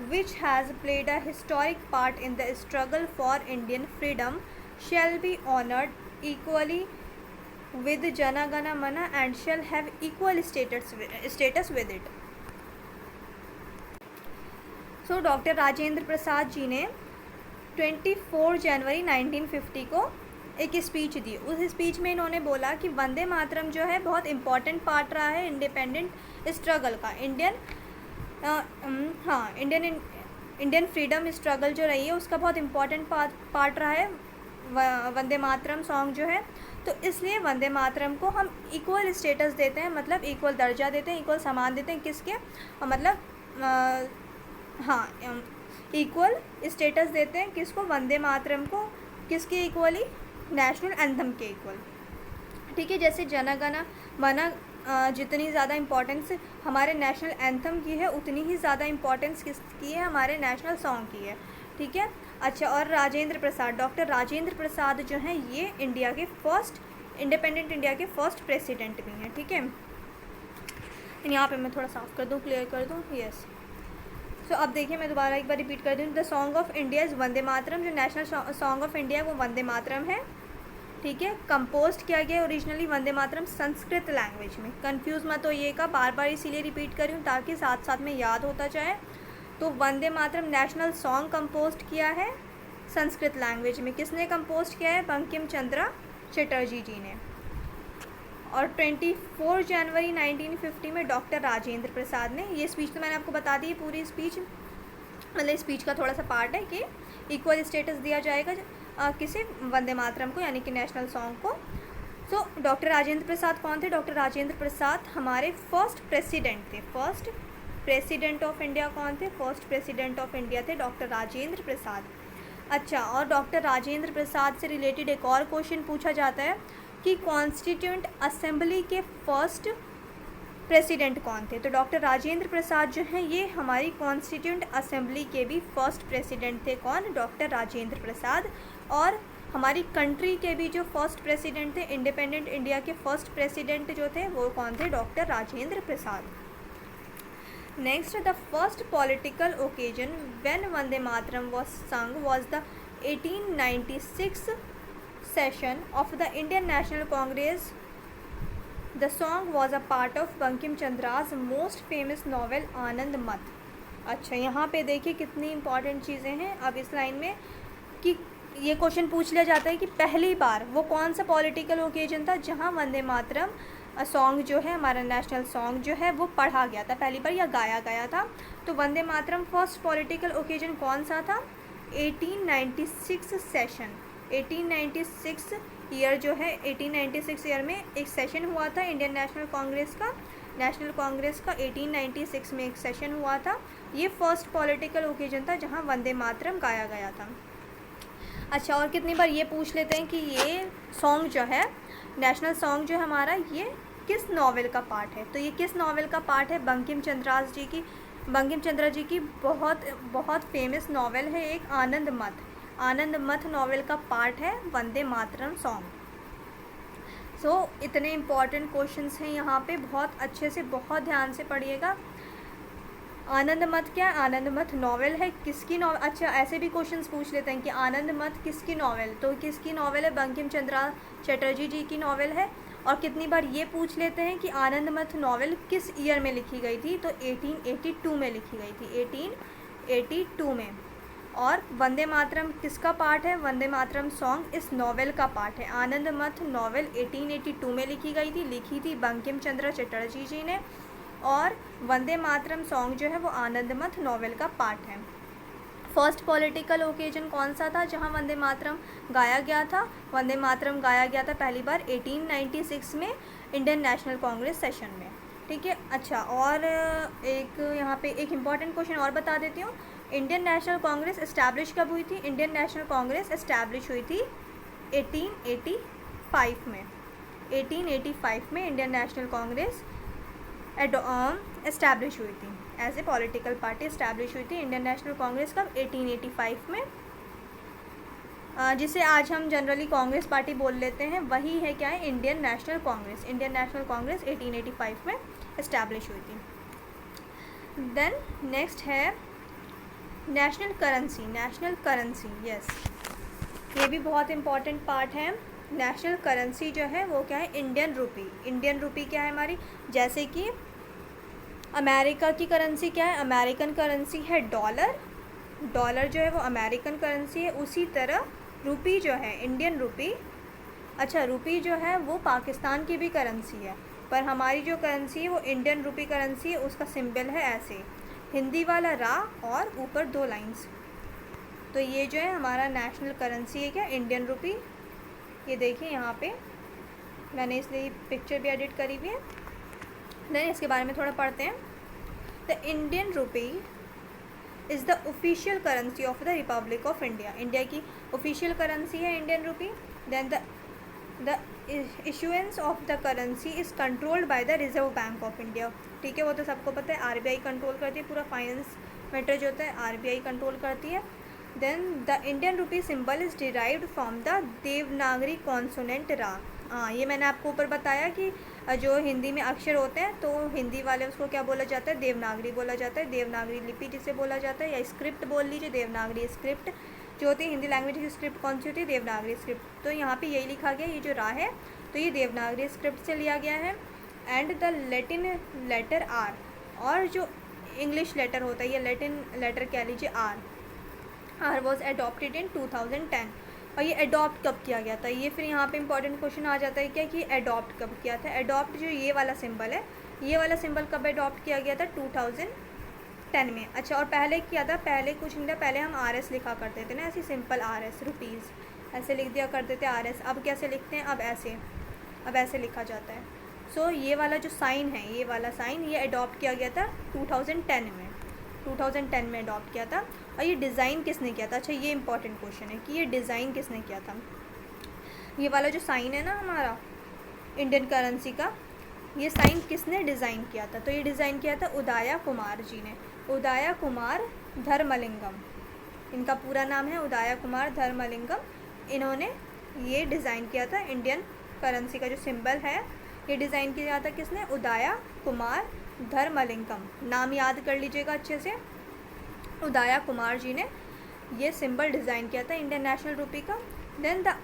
[SPEAKER 1] which has played a historic part in the struggle for Indian freedom, shall be honored equally with Jana Gana Mana and shall have equal status with it. So doctor Rajendra Prasad ji ने 24 जनवरी 1950 को एक speech दी। उस speech में इन्होंने बोला कि वंदे मातरम जो है बहुत इम्पॉर्टेंट पार्ट रहा है इंडिपेंडेंट स्ट्रगल का, इंडियन फ्रीडम स्ट्रगल जो रही है उसका बहुत इम्पॉर्टेंट पार्ट रहा है वंदे मातरम सॉन्ग जो है। तो इसलिए वंदे मातरम को हम इक्वल स्टेटस देते हैं, मतलब इक्वल दर्जा देते हैं, इक्वल सम्मान देते हैं। किसके? मतलब इक्वल स्टेटस देते हैं किसको? वंदे मातरम को। किसके इक्वली? नेशनल एंथम के इक्वल। ठीक है, जैसे जन गण मन जितनी ज़्यादा इम्पोर्टेंस हमारे नेशनल एंथम की है उतनी ही ज़्यादा इम्पोर्टेंस किसकी है? हमारे नेशनल सॉन्ग की है। ठीक है, अच्छा। और राजेंद्र प्रसाद, डॉक्टर राजेंद्र प्रसाद जो हैं ये इंडिया के फर्स्ट इंडिपेंडेंट इंडिया के फर्स्ट प्रेसिडेंट भी हैं। ठीक है, यहाँ पे मैं थोड़ा साफ कर दूँ, क्लियर कर दूँ। यस, तो अब देखिए मैं दोबारा एक बार रिपीट कर दूँ। The song of India is Vande Mataram. जो नेशनल सॉन्ग ऑफ इंडिया वो वंदे मातरम है। ठीक है, कंपोज किया गया ओरिजिनली वंदे मातरम संस्कृत लैंग्वेज में। कंफ्यूज मत होइए का, बार बार इसीलिए रिपीट कर रही हूँ ताकि साथ साथ में याद होता जाए। तो Vande Mataram national song compose किया है संस्कृत लैंग्वेज में। किसने कंपोज किया है? बंकिम चंद्र चटर्जी जी ने। और 24 जनवरी 1950 में डॉक्टर राजेंद्र प्रसाद ने, ये स्पीच तो मैंने आपको बता दी, पूरी स्पीच मतलब स्पीच का थोड़ा सा पार्ट है कि इक्वल स्टेटस दिया जाएगा किसी वंदे मातरम को, यानी कि नेशनल सॉन्ग को। सो डॉक्टर राजेंद्र प्रसाद कौन थे? डॉक्टर राजेंद्र प्रसाद हमारे फर्स्ट प्रेसिडेंट थे। फर्स्ट प्रेसिडेंट ऑफ इंडिया कौन थे? फर्स्ट प्रेसिडेंट ऑफ इंडिया थे डॉक्टर राजेंद्र प्रसाद। अच्छा, और डॉक्टर राजेंद्र प्रसाद से रिलेटेड एक और क्वेश्चन पूछा जाता है कि कॉन्स्टिट्यूंट असेंबली के फर्स्ट प्रेसिडेंट कौन थे? तो डॉक्टर राजेंद्र प्रसाद जो हैं ये हमारी कॉन्स्टिट्यूंट असेंबली के भी फर्स्ट प्रेसिडेंट थे। कौन? डॉक्टर राजेंद्र प्रसाद। और हमारी कंट्री के भी जो फर्स्ट प्रेसिडेंट थे, इंडिपेंडेंट इंडिया के फर्स्ट प्रेसिडेंट जो थे वो कौन थे? Doctor Rajendra Prasad. Next, the first political occasion when Vande Mataram was संग was the 1896 session of the Indian National Congress. The song was a part of Bankim Chandra's most famous novel आनंद मत। अच्छा, यहाँ पे देखिए कितनी इंपॉर्टेंट चीज़ें हैं अब इस लाइन में कि ये क्वेश्चन पूछ लिया जाता है कि पहली बार वो कौन सा पॉलिटिकल ओकेजन था जहाँ वंदे मातरम सॉन्ग जो है, हमारा नेशनल सॉन्ग जो है वो पढ़ा गया था पहली बार या गाया गया था। तो Vande Mataram first political occasion कौन सा था? 1896 सेशन। 1896 ईयर जो है, 1896 ईयर में एक सेशन हुआ था इंडियन नेशनल कांग्रेस का। 1896 में एक सेशन हुआ था। ये फर्स्ट पॉलिटिकल ओकेजन था जहाँ वंदे मातरम गाया गया था। अच्छा, और कितनी बार ये पूछ लेते हैं कि ये सॉन्ग जो है, नेशनल सॉन्ग जो है हमारा, ये किस नॉवेल का पार्ट है? तो ये किस नॉवेल का पार्ट है? बंकिम चंद्र जी की बहुत फेमस नॉवेल है एक आनंद मत। आनंद मत नॉवेल का पार्ट है वंदे मातरम सॉन्ग। सो इतने इम्पॉर्टेंट क्वेश्चंस हैं यहाँ पे, बहुत अच्छे से बहुत ध्यान से पढ़िएगा। आनंद मत क्या है? आनंद मत नॉवेल है, किसकी नॉवेल? अच्छा, ऐसे भी क्वेश्चंस पूछ लेते हैं कि आनंद मत किसकी नॉवेल? तो किसकी नॉवेल है? बंकिम चंद्र चटर्जी जी की नॉवेल है। और कितनी बार ये पूछ लेते हैं कि आनंद मत नॉवेल किस ईयर में लिखी गई थी? तो 1882 में लिखी गई थी, 1882 में। और वंदे मातरम किसका पार्ट है? वंदे मातरम सॉन्ग इस नॉवेल का पार्ट है। आनंद मत नॉवेल 1882 में लिखी गई थी, लिखी थी बंकिम चंद्र चटर्जी जी ने। और वंदे मातरम सॉन्ग जो है वो आनंदमठ नॉवेल का पार्ट है। फर्स्ट पॉलिटिकल ओकेजन कौन सा था जहां वंदे मातरम गाया गया था? वंदे मातरम गाया गया था पहली बार 1896 में इंडियन नेशनल कांग्रेस सेशन में। ठीक है। अच्छा, और एक यहाँ पे एक इम्पॉर्टेंट क्वेश्चन और बता देती हूँ। इंडियन नेशनल कांग्रेस इस्टेब्लिश कब हुई थी? इंडियन नेशनल कांग्रेस इस्टेब्लिश हुई थी 1885 में। 1885 में इंडियन नेशनल कांग्रेस इस्टेब्लिश हुई थी, as a political party establish हुई थी इंडियन नेशनल कांग्रेस कब? 1885 में। जिसे आज हम जनरली कांग्रेस पार्टी बोल लेते हैं, वही है क्या है? Indian national Congress. Indian national Congress 1885 में इस्टेब्लिश हुई थी। देन नेक्स्ट है national currency. National currency, yes, ये भी बहुत इम्पॉर्टेंट पार्ट है। नेशनल करेंसी जो है वो क्या है? इंडियन रुपी। इंडियन रुपी क्या है हमारी? जैसे कि अमेरिका की करेंसी क्या है? अमेरिकन करेंसी है डॉलर। डॉलर जो है वो अमेरिकन करेंसी है। उसी तरह रुपी जो है, इंडियन रुपी, अच्छा, रुपी जो है वो पाकिस्तान की भी करेंसी है, पर हमारी जो करेंसी है वो इंडियन रुपी करेंसी है। उसका सिंबल है ऐसे, हिंदी वाला रा और ऊपर 2 लाइंस। तो ये जो है हमारा नेशनल करेंसी है क्या? Indian rupee. ये देखिए यहाँ पे मैंने इसलिए पिक्चर भी एडिट करी हुई है। देन इसके बारे में थोड़ा पढ़ते हैं। The Indian rupee is the official currency of the republic of India. India की ऑफिशियल करेंसी है Indian rupee. Then the issuance of the currency is controlled by the reserve bank of India. ठीक है, वो तो सबको पता है, RBI control करती है। पूरा फाइनेंस मैटर जो होता है आरबीआई कंट्रोल करती है। Then the Indian rupee symbol is derived from the Devanagari consonant ra. हाँ, ये मैंने आपको ऊपर बताया कि जो हिंदी में अक्षर होते हैं तो हिंदी वाले उसको क्या बोला जाता है? देवनागरी बोला जाता है। देवनागरी लिपि जिसे बोला जाता है, या स्क्रिप्ट बोल लीजिए। देवनागरी स्क्रिप्ट जो होती है, हिंदी लैंग्वेज की स्क्रिप्ट कौन सी होती है? देवनागरी स्क्रिप्ट। तो यहाँ पे यही लिखा गया, ये जो रा है तो ये देवनागरी स्क्रिप्ट से लिया गया है। And the Latin letter R, और जो इंग्लिश लेटर होता है, ये लैटिन लेटर कह लीजिए आर वॉज एडॉप्टेड इन 2010। और ये अडॉप्ट कब किया गया था? ये फिर यहाँ पे इंपॉर्टेंट क्वेश्चन आ जाता है क्या कि अडॉप्ट कब किया था? अडॉप्ट जो ये वाला सिंबल है, ये वाला सिंबल कब अडॉप्ट किया गया था? 2010 में। अच्छा, और पहले किया था? पहले कुछ नहीं था, पहले हम RS लिखा करते थे ना, ऐसी सिंपल RS, रुपीज़ ऐसे लिख दिया करते थे RS। अब कैसे लिखते हैं? अब ऐसे लिखा जाता है। सो ये वाला जो साइन है, ये वाला साइन, ये अडॉप्ट किया गया था 2010 में। 2010 में अडॉप्ट किया था। और ये डिज़ाइन किसने किया था? अच्छा, ये इंपॉर्टेंट क्वेश्चन है कि ये डिज़ाइन किसने किया था। ये वाला जो साइन है ना हमारा इंडियन करेंसी का, ये साइन किसने डिज़ाइन किया था? तो ये डिज़ाइन किया था उदया कुमार जी ने। उदया कुमार धर्मलिंगम, इनका पूरा नाम है उदया कुमार धर्मलिंगम। इन्होंने ये डिज़ाइन किया था इंडियन करेंसी का जो सिंबल है, ये डिज़ाइन किया था किसने? उदया कुमार धर्मलिंगम। नाम याद कर लीजिएगा अच्छे से, उदया कुमार जी ने ये सिंबल डिज़ाइन किया था इंडियन नेशनल रुपी का। Then the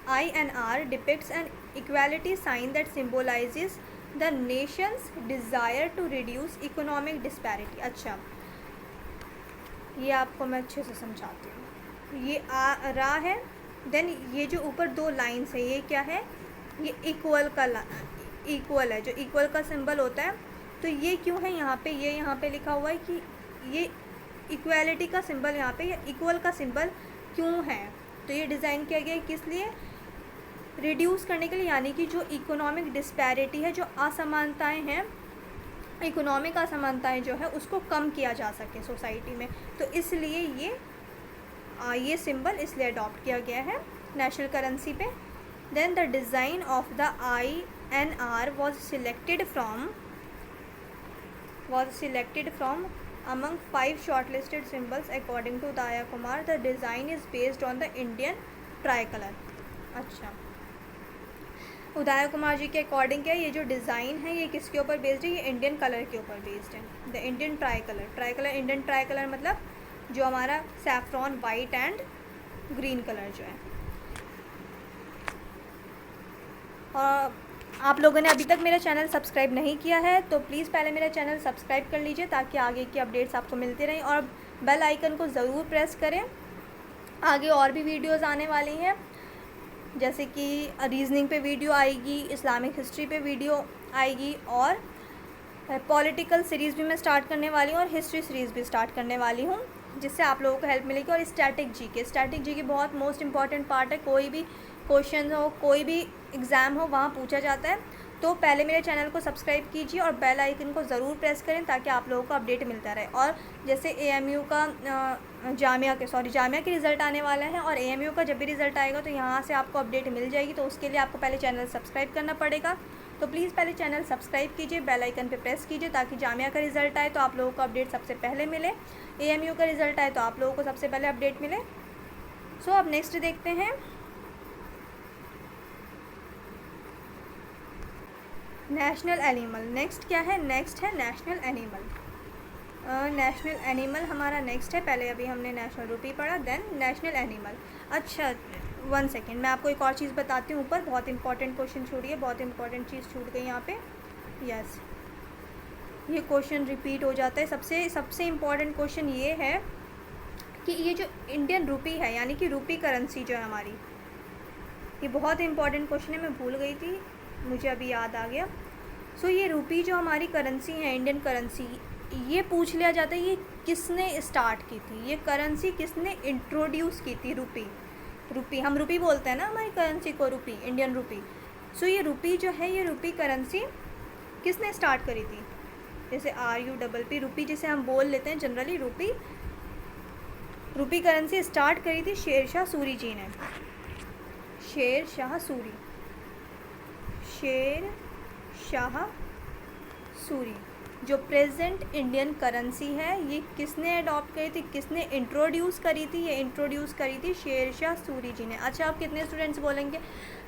[SPEAKER 1] INR depicts an equality sign that symbolises the nation's desire to reduce economic disparity. अच्छा, ये आपको मैं अच्छे से समझाती हूँ। ये रा है, देन ये जो ऊपर 2 लाइन्स है, ये क्या है? ये इक्वल है, जो इक्वल का सिंबल होता है। तो ये क्यों है यहाँ पे? ये यहाँ पे लिखा हुआ है कि ये इक्वालिटी का सिंबल, यहाँ पे ये इक्वल का सिंबल क्यों है? तो ये डिज़ाइन किया गया है किस लिए? रिड्यूस करने के लिए, यानी कि जो इकोनॉमिक डिस्पैरिटी है, जो असमानताएं हैं, इकोनॉमिक असमानताएं जो है उसको कम किया जा सके सोसाइटी में। तो इसलिए ये सिंबल इसलिए अडॉप्ट किया गया है नेशनल करेंसी पे। Then the design of the INR was selected from among 5 shortlisted symbols according to Udaya Kumar. The design is based on the Indian tricolor. अच्छा, उदय कुमार जी के अकॉर्डिंग क्या, ये जो डिज़ाइन है ये किसके ऊपर बेस्ड है? ये इंडियन कलर के ऊपर बेस्ड है, the Indian try colour. Indian try colour मतलब जो हमारा saffron, white and green colour जो है। और आप लोगों ने अभी तक मेरा चैनल सब्सक्राइब नहीं किया है तो प्लीज़ पहले मेरा चैनल सब्सक्राइब कर लीजिए ताकि आगे की अपडेट्स आपको मिलती रहें, और बेल आइकन को ज़रूर प्रेस करें। आगे और भी वीडियोज़ आने वाली हैं, जैसे कि रीजनिंग पे वीडियो आएगी, इस्लामिक हिस्ट्री पे वीडियो आएगी, और पॉलिटिकल सीरीज़ भी मैं स्टार्ट करने वाली हूँ और हिस्ट्री सीरीज़ भी स्टार्ट करने वाली हूँ, जिससे आप लोगों को हेल्प मिलेगी। और स्टैटिक जी के बहुत मोस्ट इंपॉर्टेंट पार्ट है। कोई भी क्वेश्चन हो, कोई भी एग्ज़ाम हो, वहाँ पूछा जाता है। तो पहले मेरे चैनल को सब्सक्राइब कीजिए और बेल आइकन को ज़रूर प्रेस करें ताकि आप लोगों को अपडेट मिलता रहे। और जैसे AMU का जामिया के रिज़ल्ट आने वाला है, और AMU का जब भी रिज़ल्ट आएगा तो यहाँ से आपको अपडेट मिल जाएगी। तो उसके लिए आपको पहले चैनल सब्सक्राइब करना पड़ेगा। तो प्लीज़ पहले चैनल सब्सक्राइब कीजिए, बेल आइकन पे प्रेस कीजिए ताकि जामिया का रिज़ल्ट आए तो आप लोगों को अपडेट सबसे पहले मिले, AMU का रिज़ल्ट आए तो आप लोगों को सबसे पहले अपडेट मिले। सो अब नेक्स्ट देखते हैं। नेशनल एनिमल नेक्स्ट क्या है? नेक्स्ट है नेशनल एनिमल। नेशनल एनिमल हमारा नेक्स्ट है। पहले अभी हमने नेशनल रूपी पढ़ा, देन नेशनल एनिमल। अच्छा 1 सेकेंड, मैं आपको एक और चीज़ बताती हूँ। ऊपर बहुत इंपॉर्टेंट क्वेश्चन छूट गया, बहुत इंपॉर्टेंट चीज़ छूट गई यहाँ पे। यस, ये क्वेश्चन रिपीट हो जाता है। सबसे इम्पॉर्टेंट क्वेश्चन ये है कि ये जो इंडियन रूपी है, यानी कि रूपी करेंसी जो है हमारी, ये बहुत इंपॉर्टेंट क्वेश्चन है। मैं भूल गई थी, मुझे अभी याद आ गया। सो ये रूपी जो हमारी करेंसी है, इंडियन करेंसी, ये पूछ लिया जाता है ये किसने स्टार्ट की थी, ये करेंसी किसने इंट्रोड्यूस की थी। रूपी हम रूपी बोलते हैं ना हमारी करेंसी को, रूपी, इंडियन रूपी। सो ये रूपी जो है, ये रूपी करेंसी किसने स्टार्ट करी थी? जैसे RUPP रूपी जिसे हम बोल लेते हैं जनरली, रूपी करेंसी स्टार्ट करी थी शेरशाह सूरी जी ने। शेरशाह सूरी जो प्रेजेंट इंडियन करेंसी है, ये किसने अडॉप्ट करी थी, किसने इंट्रोड्यूस करी थी? ये इंट्रोड्यूस करी थी शेरशाह सूरी जी ने। अच्छा, आप कितने स्टूडेंट्स बोलेंगे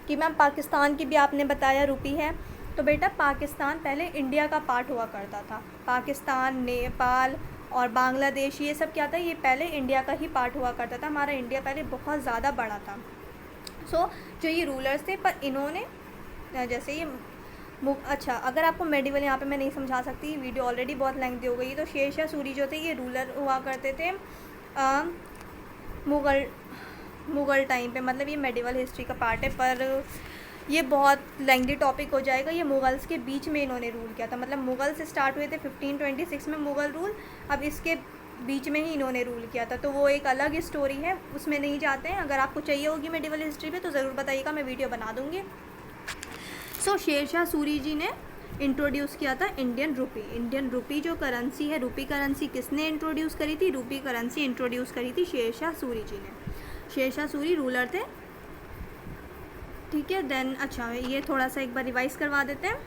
[SPEAKER 1] कि मैम पाकिस्तान की भी आपने बताया रूपी है। तो बेटा पाकिस्तान पहले इंडिया का पार्ट हुआ करता था। पाकिस्तान, नेपाल और बांग्लादेश, ये सब क्या था, ये पहले इंडिया का ही पार्ट हुआ करता था। हमारा इंडिया पहले बहुत ज़्यादा बड़ा था। सो जो ये रूलर्स थे, पर इन्होंने जैसे ये अच्छा, अगर आपको मेडिवल यहाँ पे मैं नहीं समझा सकती, वीडियो ऑलरेडी बहुत लेंथी हो गई। तो शेरशाह सूरी जो थे, ये रूलर हुआ करते थे मुग़ल टाइम पे। मतलब ये मेडिवल हिस्ट्री का पार्ट है, पर ये बहुत लेंथी टॉपिक हो जाएगा। ये मुग़ल्स के बीच में इन्होंने रूल किया था। मतलब मुग़ल से स्टार्ट हुए थे 1526 में मुग़ल रूल, अब इसके बीच में ही इन्होंने रूल किया था। तो वो एक अलग स्टोरी है, उसमें नहीं जाते हैं। अगर आपको चाहिए होगी मेडिवल हिस्ट्री पे तो ज़रूर बताइएगा, मैं वीडियो बना दूँगी। सो शेरशाह सूरी जी ने इंट्रोड्यूस किया था इंडियन रूपी जो करेंसी है। रूपी करेंसी किसने इंट्रोड्यूस करी थी? रूपी करेंसी इंट्रोड्यूस करी थी शेरशाह सूरी जी ने। शेरशाह सूरी रूलर थे, ठीक है। देन अच्छा, ये थोड़ा सा एक बार रिवाइज़ करवा देते हैं।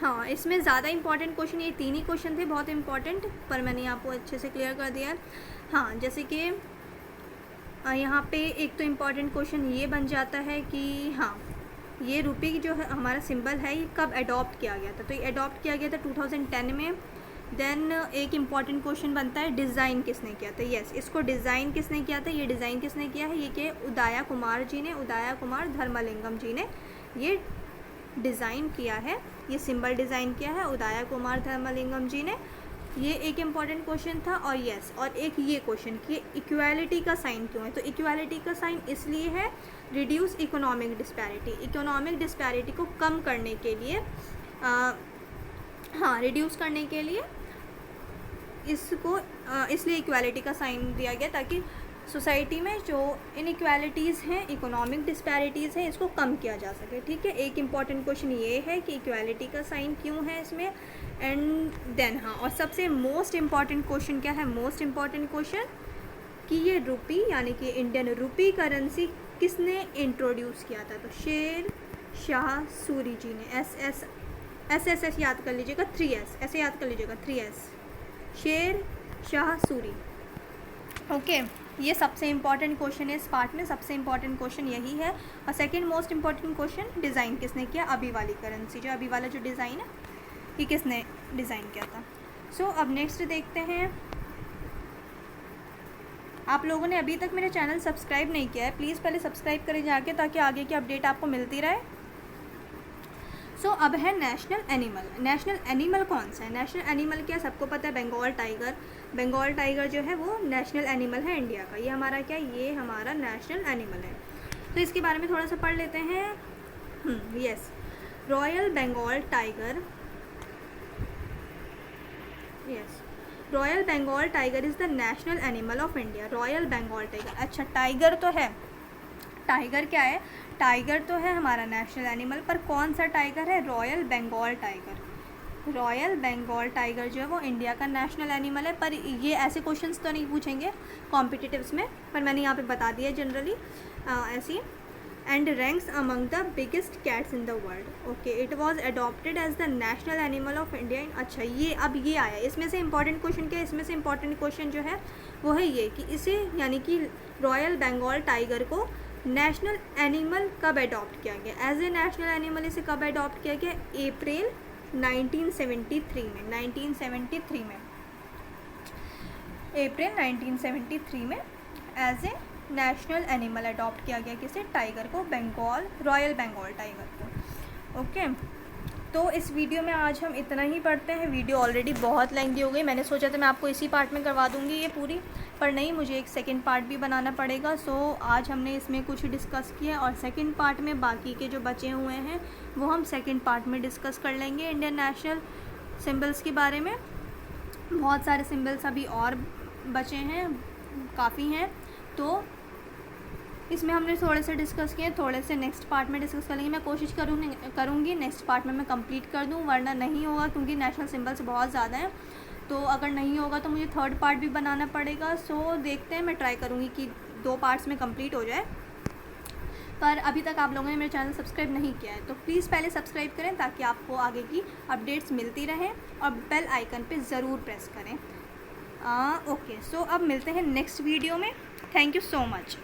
[SPEAKER 1] हाँ, इसमें ज़्यादा इंपॉर्टेंट क्वेश्चन ये 3 ही क्वेश्चन थे, बहुत इंपॉर्टेंट, पर मैंने आपको अच्छे से क्लियर कर दिया है। हाँ, जैसे कि यहाँ पे एक तो इम्पॉर्टेंट क्वेश्चन ये बन जाता है कि हाँ, ये रूपी जो है हमारा सिंबल है, ये कब अडॉप्ट किया गया था? तो ये अडॉप्ट किया गया था 2010 में। देन एक इम्पॉर्टेंट क्वेश्चन बनता है, डिज़ाइन किसने किया था? यस, इसको डिज़ाइन किसने किया था? ये डिज़ाइन किसने किया है? ये कि उदया कुमार धर्मलिंगम जी ने ये डिज़ाइन किया है, ये सिंबल डिज़ाइन किया है उदया कुमार धर्मलिंगम जी ने। ये एक इम्पॉर्टेंट क्वेश्चन था। और यस, और एक ये क्वेश्चन कि इक्वालिटी का साइन क्यों है? तो इक्वालिटी का साइन इसलिए है, रिड्यूस इकोनॉमिक डिस्पैरिटी को कम करने के लिए, रिड्यूस करने के लिए इसको इसलिए इक्वालिटी का साइन दिया गया, ताकि सोसाइटी में जो इनइक्वालिटीज़ हैं, इकोनॉमिक डिस्पैरिटीज़ हैं, इसको कम किया जा सके, ठीक है। एक इम्पॉर्टेंट क्वेश्चन ये है कि इक्वालिटी का साइन क्यों है इसमें। एंड देन हाँ, और सबसे मोस्ट इम्पॉर्टेंट क्वेश्चन क्या है? मोस्ट इम्पॉर्टेंट क्वेश्चन कि ये यानी कि इंडियन रूपी करेंसी किसने इंट्रोड्यूस किया था? तो शेरशाह सूरी जी ने। एस याद कर लीजिएगा, 3S ऐसे याद कर लीजिएगा, 3S, शेरशाह सूरी। ओके, ये सबसे इम्पॉर्टेंट क्वेश्चन है इस पार्ट में, सबसे इम्पॉर्टेंट क्वेश्चन यही है। और second most important question, design किसने किया? अभी वाली करेंसी, जो अभी वाला जो डिज़ाइन है, ये किसने डिज़ाइन किया था? सो अब नेक्स्ट देखते हैं। आप लोगों ने अभी तक मेरा चैनल सब्सक्राइब नहीं किया है, प्लीज़ पहले सब्सक्राइब करें जाके, ताकि आगे की अपडेट आपको मिलती रहे। सो अब है नेशनल एनिमल कौन सा है? नेशनल एनिमल क्या, सबको पता है, बंगाल टाइगर जो है वो नेशनल एनिमल है इंडिया का। ये हमारा क्या, ये हमारा नेशनल एनिमल है। तो इसके बारे में थोड़ा सा पढ़ लेते हैं। Yes, royal Bengal tiger yes, royal Bengal tiger is the national animal of India. Royal Bengal tiger, अच्छा टाइगर तो है, टाइगर क्या है, टाइगर तो है हमारा नेशनल एनिमल, पर कौन सा टाइगर है, royal Bengal tiger. Royal Bengal tiger जो है वो इंडिया का नेशनल एनिमल है। पर ये ऐसे क्वेश्चंस तो नहीं पूछेंगे कॉम्पिटिटिव्स में, पर मैंने यहाँ पे बता दिया जनरली ऐसी। And ranks among the biggest cats in the world. Okay, it was adopted as the national animal of India. अच्छा ये अब ये आया, इसमें से इंपॉर्टेंट क्वेश्चन क्या है, इसमें से इंपॉर्टेंट क्वेश्चन जो है वो है ये कि इसे यानी कि रॉयल बंगाल टाइगर को नेशनल एनिमल कब अडॉप्ट किया गया, एज ए नेशनल एनिमल इसे कब अडॉप्ट किया गया, अप्रैल 1973 में, 1973 में, अप्रैल 1973 में as a national animal adopt किया गया किसे, टाइगर को, बंगाल, रॉयल बंगाल टाइगर को। ओके, तो इस वीडियो में आज हम इतना ही पढ़ते हैं। वीडियो ऑलरेडी बहुत लेंथी हो गई, मैंने सोचा था मैं आपको इसी पार्ट में करवा दूंगी ये पूरी, पर नहीं, मुझे एक सेकंड पार्ट भी बनाना पड़ेगा। सो आज हमने इसमें कुछ डिस्कस किया और सेकंड पार्ट में बाकी के जो बचे हुए हैं वो हम सेकंड पार्ट में डिस्कस कर लेंगे। इंडियन नेशनल सिंबल्स के बारे में बहुत सारे सिंबल्स अभी और बचे हैं, काफ़ी हैं, तो इसमें हमने थोड़े से डिस्कस किए, थोड़े से नेक्स्ट पार्ट में डिस्कस कर लेंगे। मैं कोशिश करूँगी नेक्स्ट पार्ट में मैं कंप्लीट कर दूँ, वरना नहीं होगा क्योंकि नेशनल सिंबल्स बहुत ज़्यादा हैं। तो अगर नहीं होगा तो मुझे थर्ड पार्ट भी बनाना पड़ेगा। सो देखते हैं, मैं ट्राई करूँगी कि 2 पार्ट्स में कंप्लीट हो जाए। पर अभी तक आप लोगों ने मेरे चैनल सब्सक्राइब नहीं किया है तो प्लीज़ पहले सब्सक्राइब करें ताकि आपको आगे की अपडेट्स मिलती रहें, और बेल आइकन पे ज़रूर प्रेस करें। ओके, सो अब मिलते हैं नेक्स्ट वीडियो में। Thank you so much.